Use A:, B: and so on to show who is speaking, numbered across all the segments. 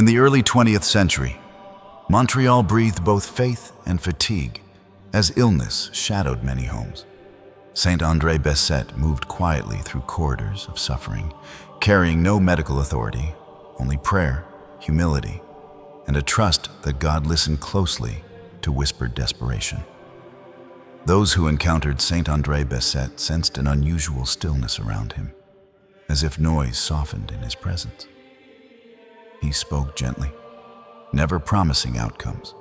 A: the early 20th century, Montreal breathed both faith and fatigue as illness shadowed many homes. Saint André Bessette moved quietly through corridors of suffering, carrying no medical authority, only prayer, humility, and a trust that God listened closely to whispered desperation. Those who encountered Saint André Bessette sensed an unusual stillness around him, as if noise softened in his presence. He spoke gently, never promising outcomes.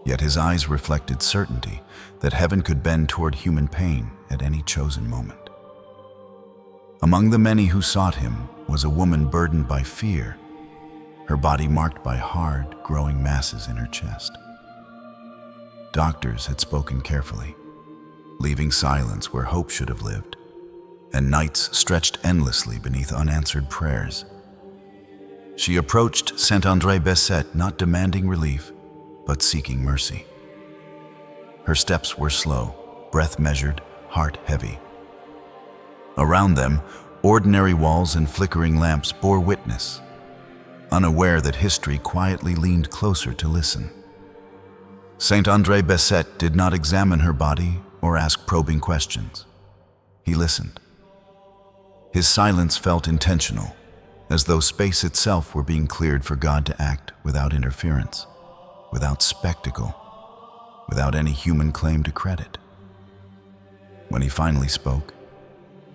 A: Yet his eyes reflected certainty that heaven could bend toward human pain at any chosen moment. Among the many who sought him was a woman burdened by fear, her body marked by hard, growing masses in her chest. Doctors had spoken carefully, leaving silence where hope should have lived, and nights stretched endlessly beneath unanswered prayers. She approached Saint André Bessette not demanding relief, but seeking mercy. Her steps were slow, breath measured, heart heavy. Around them, ordinary walls and flickering lamps bore witness, unaware that history quietly leaned closer to listen. Saint André Bessette did not examine her body or ask probing questions. He listened. His silence felt intentional, as though space itself were being cleared for God to act without interference, without spectacle, without any human claim to credit. When he finally spoke,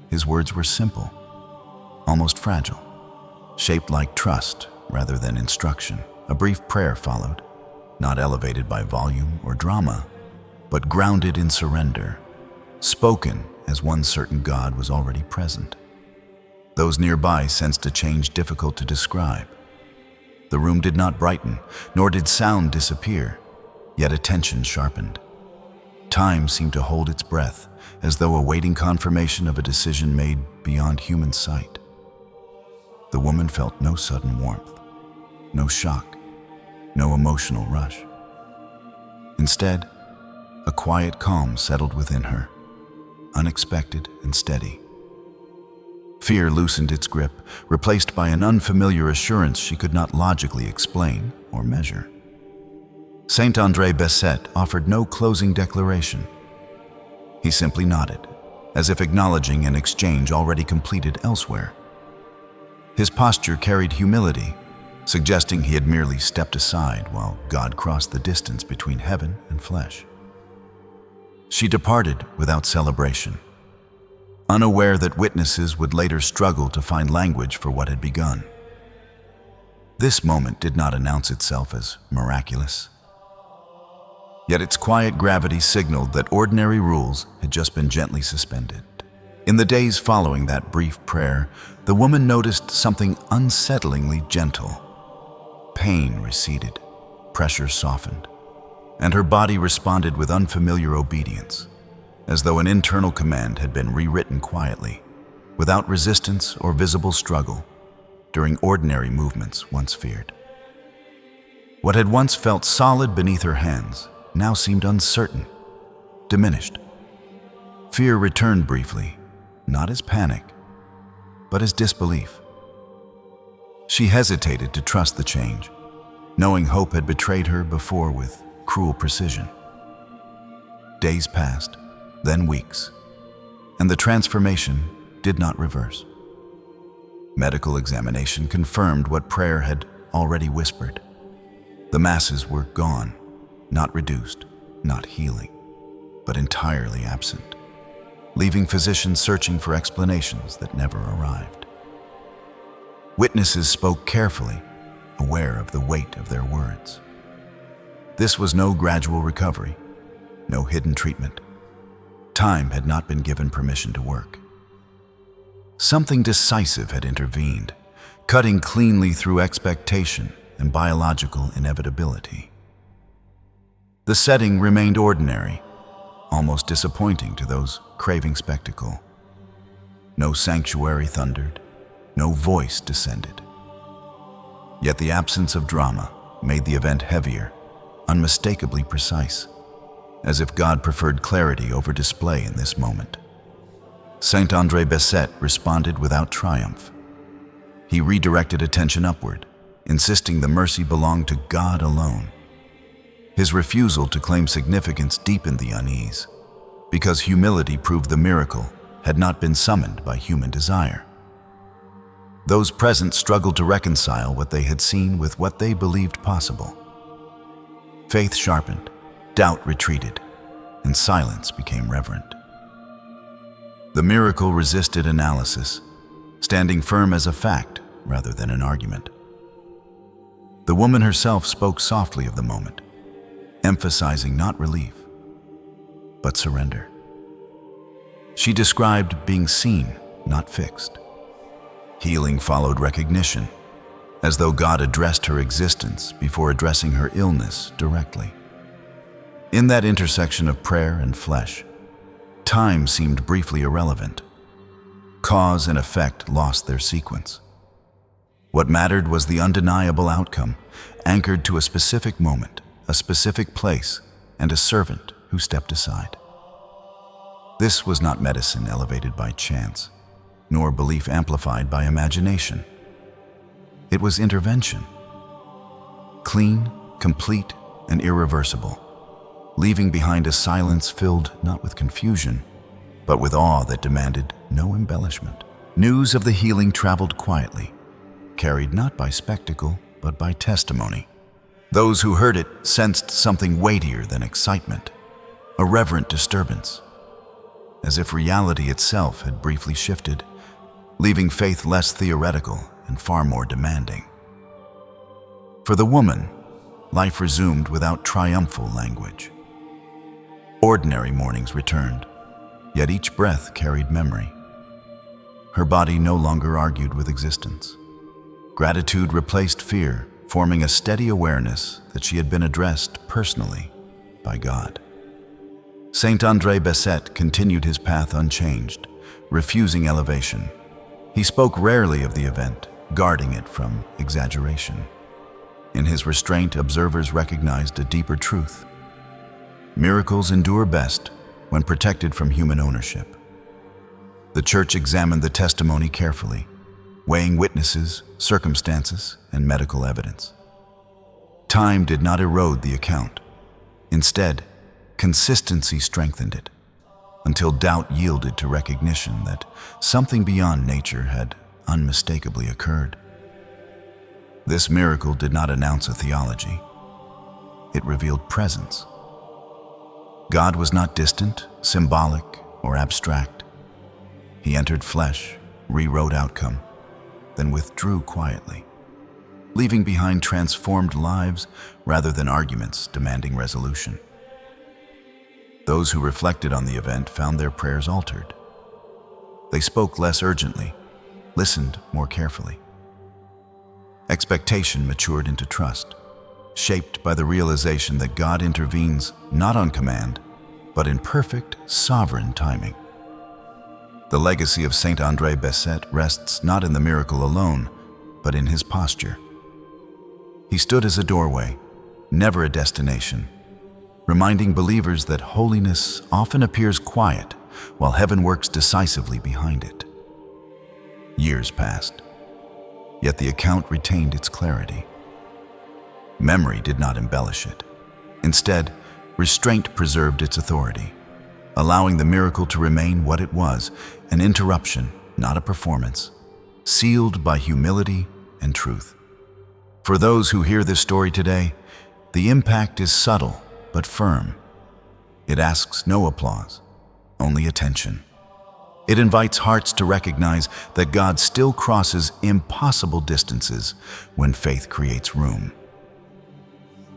A: his words were simple, almost fragile, shaped like trust rather than instruction. A brief prayer followed, not elevated by volume or drama, but grounded in surrender, spoken as one certain God was already present. Those nearby sensed a change difficult to describe. The room did not brighten, nor did sound disappear, yet attention sharpened. Time seemed to hold its breath, as though awaiting confirmation of a decision made beyond human sight. The woman felt no sudden warmth, no shock, no emotional rush. Instead, a quiet calm settled within her, unexpected and steady. Fear loosened its grip, replaced by an unfamiliar assurance she could not logically explain or measure. Saint André Bessette offered no closing declaration. He simply nodded, as if acknowledging an exchange already completed elsewhere. His posture carried humility, suggesting he had merely stepped aside while God crossed the distance between heaven and flesh. She departed without celebration, unaware that witnesses would later struggle to find language for what had begun. This moment did not announce itself as miraculous. Yet its quiet gravity signaled that ordinary rules had just been gently suspended. In the days following that brief prayer, the woman noticed something unsettlingly gentle. Pain receded, pressure softened, and her body responded with unfamiliar obedience, as though an internal command had been rewritten quietly, without resistance or visible struggle, during ordinary movements once feared. What had once felt solid beneath her hands now seemed uncertain, diminished. Fear returned briefly, not as panic, but as disbelief. She hesitated to trust the change, knowing hope had betrayed her before with cruel precision. Days passed, then weeks, and the transformation did not reverse. Medical examination confirmed what prayer had already whispered. The masses were gone, not reduced, not healing, but entirely absent, leaving physicians searching for explanations that never arrived. Witnesses spoke carefully, aware of the weight of their words. This was no gradual recovery, no hidden treatment. Time had not been given permission to work. Something decisive had intervened, cutting cleanly through expectation and biological inevitability. The setting remained ordinary, almost disappointing to those craving spectacle. No sanctuary thundered, no voice descended. Yet the absence of drama made the event heavier, unmistakably precise, as if God preferred clarity over display in this moment. Saint André Bessette responded without triumph. He redirected attention upward, insisting the mercy belonged to God alone. His refusal to claim significance deepened the unease, because humility proved the miracle had not been summoned by human desire. Those present struggled to reconcile what they had seen with what they believed possible. Faith sharpened, doubt retreated, and silence became reverent. The miracle resisted analysis, standing firm as a fact rather than an argument. The woman herself spoke softly of the moment, emphasizing not relief, but surrender. She described being seen, not fixed. Healing followed recognition, as though God addressed her existence before addressing her illness directly. In that intersection of prayer and flesh, time seemed briefly irrelevant. Cause and effect lost their sequence. What mattered was the undeniable outcome, anchored to a specific moment, a specific place, and a servant who stepped aside. This was not medicine elevated by chance, nor belief amplified by imagination. It was intervention, clean, complete, and irreversible, leaving behind a silence filled not with confusion, but with awe that demanded no embellishment. News of the healing traveled quietly, carried not by spectacle, but by testimony. Those who heard it sensed something weightier than excitement, a reverent disturbance, as if reality itself had briefly shifted, leaving faith less theoretical and far more demanding. For the woman, life resumed without triumphal language. Ordinary mornings returned, yet each breath carried memory. Her body no longer argued with existence. Gratitude replaced fear, forming a steady awareness that she had been addressed personally by God. Saint André Bessette continued his path unchanged, refusing elevation. He spoke rarely of the event, guarding it from exaggeration. In his restraint, observers recognized a deeper truth. Miracles endure best when protected from human ownership. The Church examined the testimony carefully, weighing witnesses, circumstances, and medical evidence. Time did not erode the account. Instead, consistency strengthened it, until doubt yielded to recognition that something beyond nature had unmistakably occurred. This miracle did not announce a theology. It revealed presence. God was not distant, symbolic, or abstract. He entered flesh, rewrote outcome, then withdrew quietly, leaving behind transformed lives rather than arguments demanding resolution. Those who reflected on the event found their prayers altered. They spoke less urgently, listened more carefully. Expectation matured into trust, shaped by the realization that God intervenes not on command, but in perfect, sovereign timing. The legacy of Saint André Bessette rests not in the miracle alone, but in his posture. He stood as a doorway, never a destination, reminding believers that holiness often appears quiet while heaven works decisively behind it. Years passed, yet the account retained its clarity. Memory did not embellish it. Instead, restraint preserved its authority, allowing the miracle to remain what it was, an interruption, not a performance, sealed by humility and truth. For those who hear this story today, the impact is subtle but firm. It asks no applause, only attention. It invites hearts to recognize that God still crosses impossible distances when faith creates room.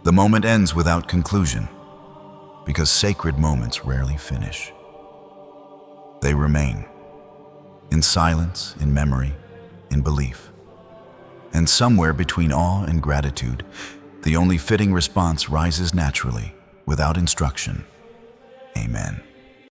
A: The moment ends without conclusion, because sacred moments rarely finish. They remain, in silence, in memory, in belief. And somewhere between awe and gratitude, the only fitting response rises naturally, without instruction. Amen.